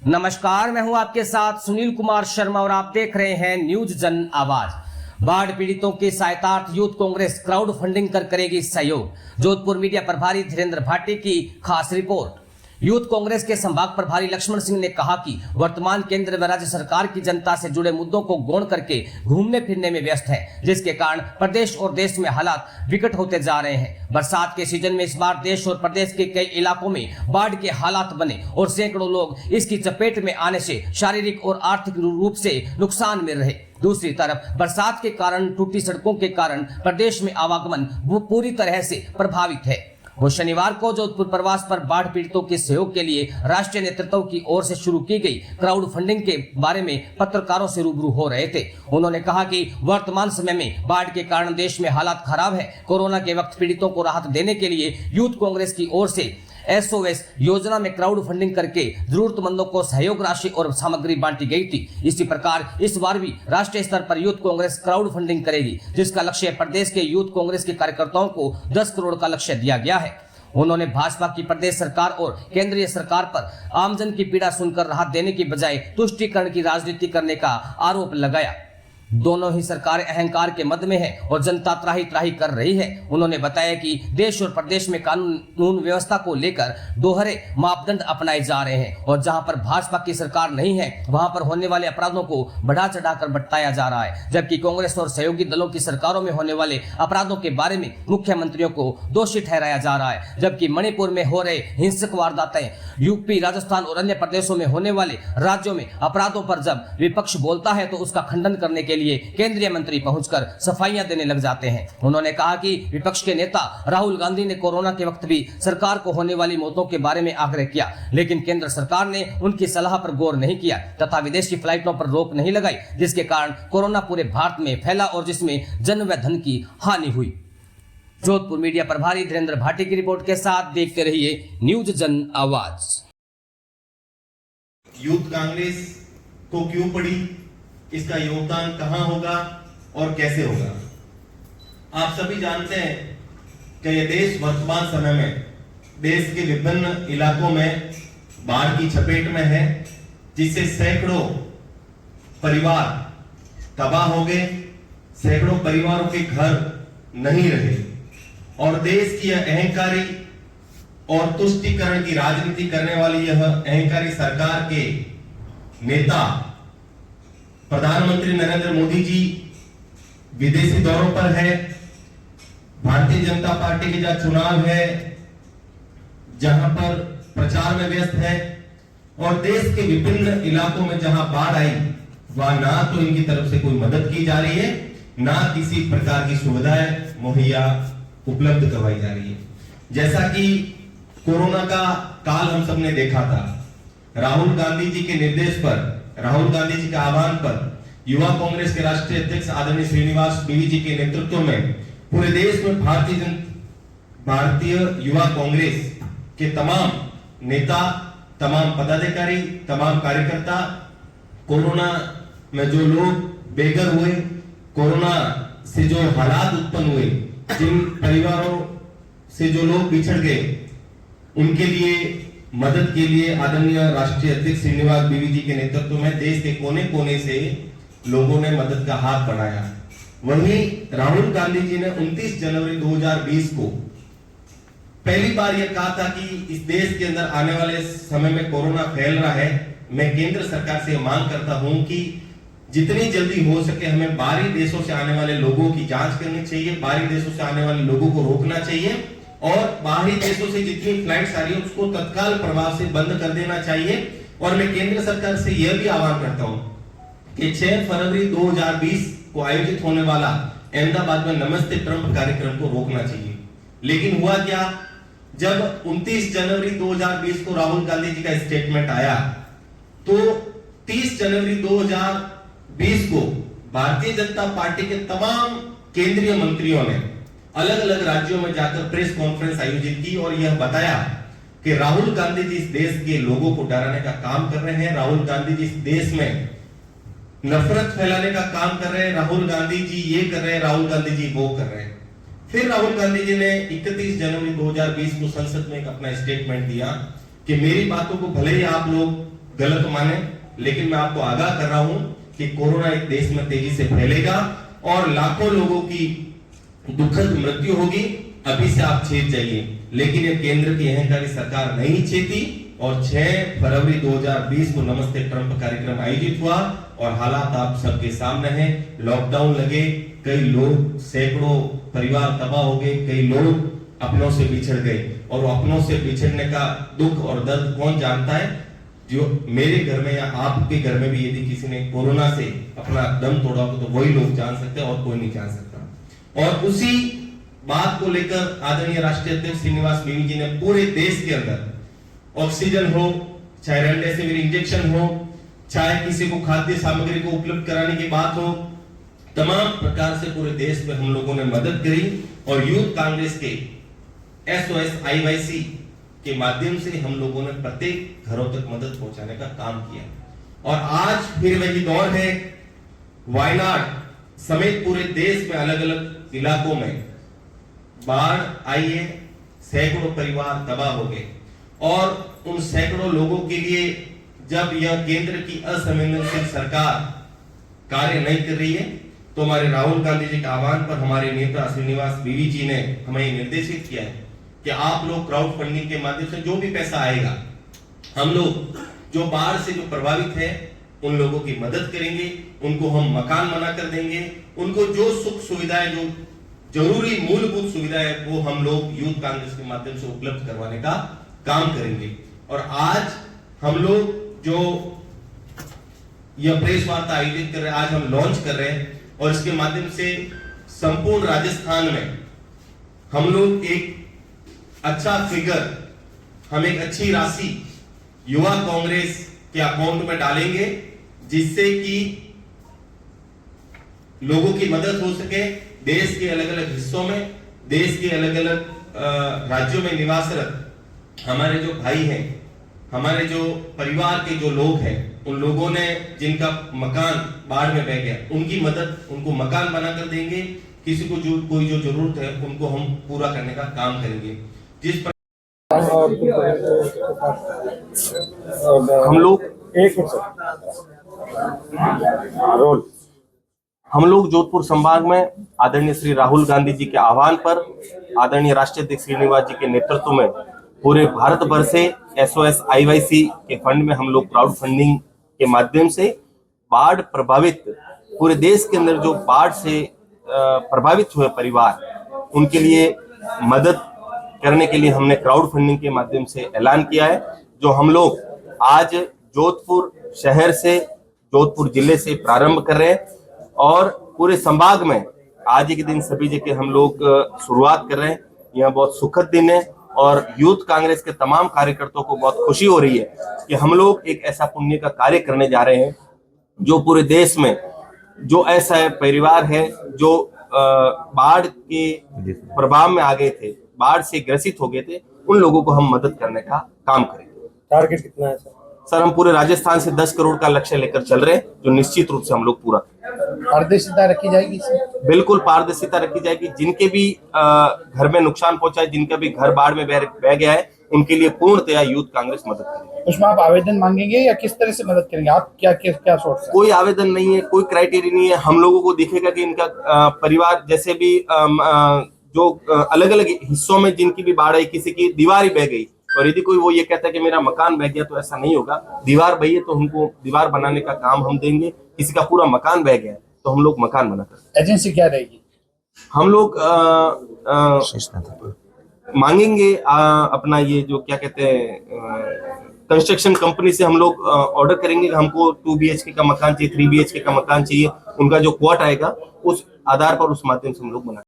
नमस्कार, मैं हूं आपके साथ सुनील कुमार शर्मा और आप देख रहे हैं न्यूज जन आवाज। बाढ़ पीड़ितों की सहायतार्थ यूथ कांग्रेस क्राउड फंडिंग कर करेगी सहयोग। जोधपुर मीडिया प्रभारी धीरेन्द्र भाटी की खास रिपोर्ट। यूथ कांग्रेस के संभाग प्रभारी लक्ष्मण सिंह ने कहा कि वर्तमान केंद्र व राज्य सरकार की जनता से जुड़े मुद्दों को गौण करके घूमने फिरने में व्यस्त है, जिसके कारण प्रदेश और देश में हालात विकट होते जा रहे हैं। बरसात के सीजन में इस बार देश और प्रदेश के कई इलाकों में बाढ़ के हालात बने और सैकड़ों लोग इसकी चपेट में आने से शारीरिक और आर्थिक रूप से नुकसान में रहे। दूसरी तरफ बरसात के कारण टूटी सड़कों के कारण प्रदेश में आवागमन पूरी तरह से प्रभावित है। वो शनिवार को जोधपुर प्रवास पर बाढ़ पीड़ितों के सहयोग के लिए राष्ट्रीय नेतृत्व की ओर से शुरू की गई क्राउड फंडिंग के बारे में पत्रकारों से रूबरू हो रहे थे। उन्होंने कहा कि वर्तमान समय में बाढ़ के कारण देश में हालात खराब है। कोरोना के वक्त पीड़ितों को राहत देने के लिए यूथ कांग्रेस की ओर से SOS योजना में क्राउड फंडिंग करके जरूरतमंदों को सहयोग राशि और सामग्री बांटी गई थी। इसी प्रकार इस बार भी राष्ट्रीय स्तर पर यूथ कांग्रेस क्राउड फंडिंग करेगी, जिसका लक्ष्य प्रदेश के यूथ कांग्रेस के कार्यकर्ताओं को 10 करोड़ का लक्ष्य दिया गया है। उन्होंने भाजपा की प्रदेश सरकार और केंद्रीय सरकार पर आमजन की पीड़ा सुनकर राहत देने की बजाय तुष्टीकरण की राजनीति करने का आरोप लगाया। दोनों ही सरकारें अहंकार के मद में है और जनता त्राही त्राही कर रही है। उन्होंने बताया कि देश और प्रदेश में कानून व्यवस्था को लेकर दोहरे मापदंड अपनाए जा रहे हैं और जहां पर भाजपा की सरकार नहीं है वहां पर होने वाले अपराधों को बढ़ा चढ़ाकर बताया जा रहा है, जबकि कांग्रेस और सहयोगी दलों की सरकारों में होने वाले अपराधों के बारे में मुख्यमंत्रियों को दोषी ठहराया जा रहा है। जबकि मणिपुर में हो रहे हिंसक वारदातें, यूपी, राजस्थान और अन्य प्रदेशों में होने वाले राज्यों में अपराधों पर जब विपक्ष बोलता है तो उसका खंडन करने के लिए केंद्रीय मंत्री पहुंचकर सफाइयां देने लग जाते हैं। उन्होंने कहा कि विपक्ष के नेता राहुल गांधी ने कोरोना के वक्त भी सरकार को होने वाली मौतों के बारे में आग्रह किया, लेकिन केंद्र सरकार ने उनकी सलाह पर गौर नहीं किया तथा विदेशी फ्लाइटों पर रोक नहीं लगाई, जिसके कारण कोरोना पूरे भारत में फैला और जिसमें जन व धन की हानि हुई। जोधपुर मीडिया प्रभारी धीरेन्द्र भाटी की रिपोर्ट के साथ देखते रहिए न्यूज जन आवाज। यूथ कांग्रेस को क्यों पड़ी, इसका योगदान कहां होगा और कैसे होगा। आप सभी जानते हैं कि यह देश वर्तमान समय में देश के विभिन्न इलाकों में बाढ़ की चपेट में है, जिससे सैकड़ों परिवार तबाह हो गए, सैकड़ों परिवारों के घर नहीं रहे और देश की यह अहंकारी और तुष्टीकरण की राजनीति करने वाली यह अहंकारी सरकार के नेता प्रधानमंत्री नरेंद्र मोदी जी विदेशी दौरों पर है। भारतीय जनता पार्टी के जहां चुनाव है, जहां पर प्रचार में व्यस्त है और देश के विभिन्न इलाकों में जहां बाढ़ आई वहां ना तो इनकी तरफ से कोई मदद की जा रही है, ना किसी प्रकार की सुविधाएं मुहैया उपलब्ध करवाई जा रही है। जैसा कि कोरोना का काल हम सबने देखा था, राहुल गांधी जी के निर्देश पर, राहुल गांधी जी के आह्वान पर युवा कांग्रेस के राष्ट्रीय अध्यक्ष आदरणीय श्रीनिवास बीवी जी के नेतृत्व में पूरे देश में भारतीय युवा कांग्रेस के तमाम नेता, तमाम पदाधिकारी, तमाम कार्यकर्ता, कोरोना में जो लोग बेघर हुए, कोरोना से जो हालात उत्पन्न हुए, जिन परिवारों से जो लोग बिछड़ गए, उनके लिए मदद के लिए आदरणीय राष्ट्रीय अध्यक्ष श्रीनिवास बीवी जी के नेतृत्व में देश के कोने कोने से लोगों ने मदद का हाथ बढ़ाया। वहीं राहुल गांधी जी ने 29 जनवरी 2020 को पहली बार यह कहा था कि इस देश के अंदर आने वाले समय में कोरोना फैल रहा है। मैं केंद्र सरकार से मांग करता हूं कि जितनी जल्दी हो सके हमें बाहरी देशों से आने वाले लोगों की जांच करनी चाहिए, बाहरी देशों से आने वाले लोगों को रोकना चाहिए और बाहरी देशों से जितनी फ्लाइट्स आ रही है उसको तत्काल प्रभाव से बंद कर देना चाहिए। और मैं केंद्र सरकार से यह भी आह्वान करता हूं कि 6 फरवरी 2020 को आयोजित होने वाला अहमदाबाद में नमस्ते ट्रंप कार्यक्रम को रोकना चाहिए। लेकिन हुआ क्या, जब 29 जनवरी 2020 को राहुल गांधी जी का स्टेटमेंट आया तो 30 जनवरी 2020 को भारतीय जनता पार्टी के तमाम केंद्रीय मंत्रियों ने अलग अलग राज्यों में जाकर प्रेस कॉन्फ्रेंस आयोजित की और यह बताया कि राहुल गांधी जी इस देश के लोगों को डराने का काम कर रहे हैं, राहुल गांधी जी इस देश में नफरत फैलाने का काम कर रहे हैं, राहुल गांधी जी ये कर रहे हैं, राहुल गांधी जी वो कर रहे हैं। फिर राहुल गांधी जी ने 31 जनवरी 2020 को संसद में एक अपना स्टेटमेंट दिया कि मेरी बातों को भले ही आप लोग गलत माने, लेकिन मैं आपको आगाह कर रहा हूं कि कोरोना एक देश में तेजी से फैलेगा और लाखों लोगों की दुखद मृत्यु होगी। अभी से आप चेत जाइए, लेकिन ये केंद्र की अहंकारी सरकार नहीं चेती और 6 फरवरी 2020 को नमस्ते ट्रंप कार्यक्रम आयोजित हुआ और हालात आप सबके सामने हैं। लॉकडाउन लगे, कई लोग, सैकड़ों परिवार तबाह हो गए, कई लोग अपनों से बिछड़ गए और अपनों से बिछड़ने का दुख और दर्द कौन जानता है? जो मेरे घर में या आपके घर में भी यदि किसी ने कोरोना से अपना दम तोड़ा हो तो वही लोग जान सकते हैं और कोई नहीं जान सकता। और उसी बात को लेकर आदरणीय राष्ट्रीय अध्यक्ष श्रीनिवास बीवी जी ने पूरे देश के अंदर ऑक्सीजन हो, चाहे रेमडेसिविर इंजेक्शन हो, चाहे किसी को खाद्य सामग्री को उपलब्ध कराने की बात हो, तमाम प्रकार से पूरे देश में हम लोगों ने मदद करी और यूथ कांग्रेस के SOS IYC के माध्यम से हम लोगों ने प्रत्येक घरों तक मदद पहुंचाने का काम किया। और आज फिर वही दौर है, वायनाड समेत पूरे देश में अलग अलग इलाकों में बाढ़ आई है, सैकड़ों परिवार तबाह हो गए और उन सैकड़ों लोगों के लिए जब यह केंद्र की असंवेदनशील सरकार कार्य नहीं कर रही है तो हमारे राहुल गांधी जी के आह्वान पर हमारे नेता श्रीनिवास बीवी जी ने हमें निर्देशित किया है कि आप लोग क्राउड फंडिंग के माध्यम से जो भी पैसा आएगा, हम लोग जो बाढ़ से जो प्रभावित है उन लोगों की मदद करेंगे, उनको हम मकान बना कर देंगे, उनको जो सुख सुविधाएं, जो जरूरी मूलभूत सुविधाएं वो हम लोग यूथ कांग्रेस के माध्यम से उपलब्ध करवाने का काम करेंगे। और आज हम लोग जो यह प्रेस वार्ता आयोजित कर रहे हैं, आज हम लॉन्च कर रहे हैं और इसके माध्यम से संपूर्ण राजस्थान में हम लोग एक अच्छा फिगर, हम एक अच्छी राशि युवा कांग्रेस के अकाउंट में डालेंगे जिससे कि लोगों की मदद हो सके। देश के अलग अलग हिस्सों में, देश के अलग अलग राज्यों में निवासरत हमारे जो भाई हैं, हमारे जो परिवार के जो लोग हैं, उन लोगों ने जिनका मकान बाढ़ में बह गया, उनकी मदद, उनको मकान बनाकर देंगे। किसी को जो कोई जो जरूरत है उनको हम पूरा करने का काम करेंगे। जिस पर हम लोग जोधपुर संभाग में आदरणीय श्री राहुल गांधी जी के आह्वान पर, आदरणीय राष्ट्रीय अध्यक्ष श्रीनिवास जी के नेतृत्व में पूरे भारत भर से SOS IYC के फंड में हम लोग क्राउड फंडिंग के माध्यम से बाढ़ प्रभावित पूरे देश के अंदर जो बाढ़ से प्रभावित हुए परिवार, उनके लिए मदद करने के लिए हमने क्राउड फंडिंग के माध्यम से ऐलान किया है, जो हम लोग आज जोधपुर शहर से, जोधपुर जिले से प्रारंभ कर रहे हैं और पूरे संभाग में आज के दिन सभी जगह हम लोग शुरुआत कर रहे हैं। यह बहुत सुखद दिन है और यूथ कांग्रेस के तमाम कार्यकर्ताओं को बहुत खुशी हो रही है कि हम लोग एक ऐसा पुण्य का कार्य करने जा रहे हैं जो पूरे देश में जो ऐसा परिवार है जो बाढ़ के प्रभाव में आ गए थे, बाढ़ से ग्रसित हो गए थे, उन लोगों को हम मदद करने का काम करेंगे। टारगेट कितना है सर? हम पूरे राजस्थान से 10 करोड़ का लक्ष्य लेकर चल रहे हैं, जो निश्चित रूप से हम लोग पूरा। पारदर्शिता रखी जाएगी इसमें? बिल्कुल पारदर्शिता रखी जाएगी। जिनके भी घर में नुकसान पहुंचा है, जिनका भी घर बाढ़ में बह गया है, उनके लिए पूर्णतया यूथ कांग्रेस मदद करेगी। उसमें आप आवेदन मांगेंगे या किस तरह से मदद करेंगे? आप क्या सोच रहे हैं? कोई आवेदन नहीं है, कोई क्राइटेरिया नहीं है। हम लोगों को दिखेगा कि इनका परिवार जैसे भी जो अलग अलग हिस्सों में जिनकी भी बाढ़ आई, किसी की दीवार ही बह गई और यदि कोई वो ये कहता है कि मेरा मकान बह गया, तो ऐसा नहीं होगा। दीवार बही है तो हमको दीवार बनाने का काम हम देंगे। किसी का पूरा मकान बह गया तो हम लोग मकान बनाकर। एजेंसी क्या रहेगी? हम लोग मांगेंगे अपना ये जो क्या कहते हैं कंस्ट्रक्शन कंपनी से हम लोग ऑर्डर करेंगे कि हमको 2 BHK का मकान चाहिए, 3 BHK का मकान चाहिए। उनका जो क्वाट आएगा उस आधार पर, उस माध्यम से हम लोग बना